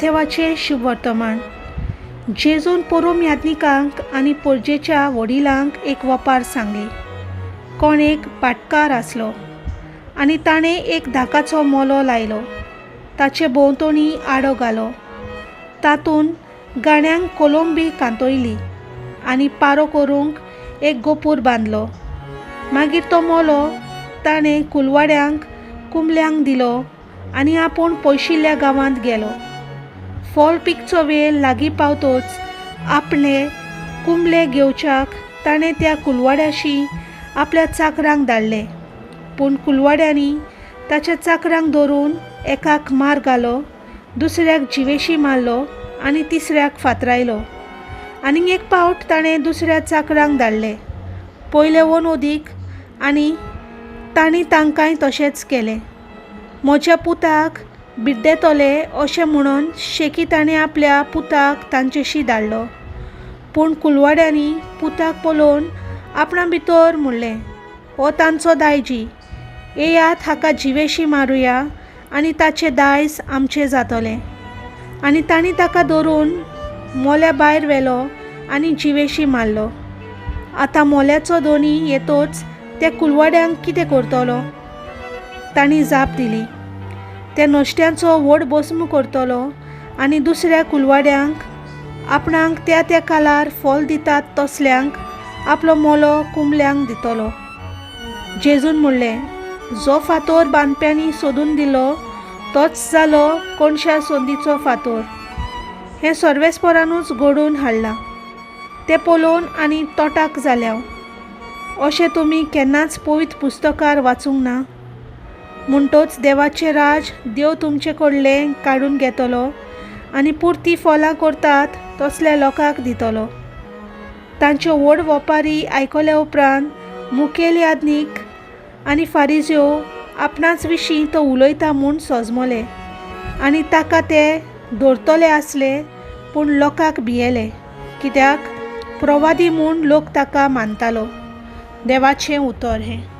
देवाचे शुभ वर्तमान. जेजून पोरोम याज्ञिकांक आनी पोरजेच्या वडिलांक एक वपार सांगली. कोण एक पाटकार आसलो आनी ताणें एक धाकाचो मोलो लायलो. ताचे भोंवतणी आडो घालो. तातूंत गाण्यांक कोलंबी कांतयली आनी पारो करूंक एक गोपूर बांदलो. मागीर तो मोलो ताणें कुलवाड्यांक कुंबल्यांक दिलो आनी आपूण पयशिल्ल्या गांवांत गेलो. फॉल पिकचो वेळ लागीं पावतोच आपले कुंबले घेवच्याक ताणें त्या कुलवाड्याशी आपल्या चाकरांक धाडले. पूण कुलवाड्यांनी ताच्या चाकरांक धरून एकाक मार घालो, दुसऱ्याक जिवेशी मारलो आनी तिसऱ्याक फातरायलो. आनीक एक पावट ताणें दुसऱ्या चाकरांक धाडले. पयले वन ओदीक आनी तांणी तांकांय तशेंच केलें. म्हज्या पुताक बिड्डेतोले अशें म्हणून शेकी ताणें आपल्या पुताक तांचेशी धाडलो. पूण कुलवाड्यांनी पुताक पळोवन आपणा भितर म्हणलें, हो तांचो दायजी, येयात हाका जिवेशी मारुया आनी ताचें दायज आमचें जातलें. आनी तांणी ताका धरून मोल्या भायर व्हेलो आनी जिवेशी मारलो. आतां मोल्याचो धोनी येतोच त्या कुलवाड्यांक कितें करतलो? तांणी जाप दिली, त्या नश्ट्यांचो व्हड भस्म करतलो आनी दुसऱ्या कुलवाड्यांक आपणाक त्या त्या कालार फॉल दितात तसल्यांक आपलो मोलो कुंबल्यांक दितलो. जेजून म्हणलें, जो फातोर बांदप्यांनी सोदून दिलो तोच जालो कोणश्या सोंदीचो फातोर. हें सर्वेस्परानूच घडोवन हाडलां. तें पळोवन आनी तोटाक जाल्या. अशें तुमी केन्नाच पवित्र पुस्तकार वाचूंक ना. म्हणटोच देवाचें राज देव तुमचे कडलें काडून घेतलो आनी पुर्ती फॉलां करतात तसल्या लोकांक दितलो. तांच्यो व्हड वेपारी आयकल्या उपरांत मुखेल याजनीक आनी फारिज्यो आपणाच विशीं तो उलयता म्हूण सोजमले आनी ताका ते धरतले आसले. पूण लोकांक भियेले, कित्याक प्रवादी म्हूण लोक ताका मानतालो. देवाचें उतर हें.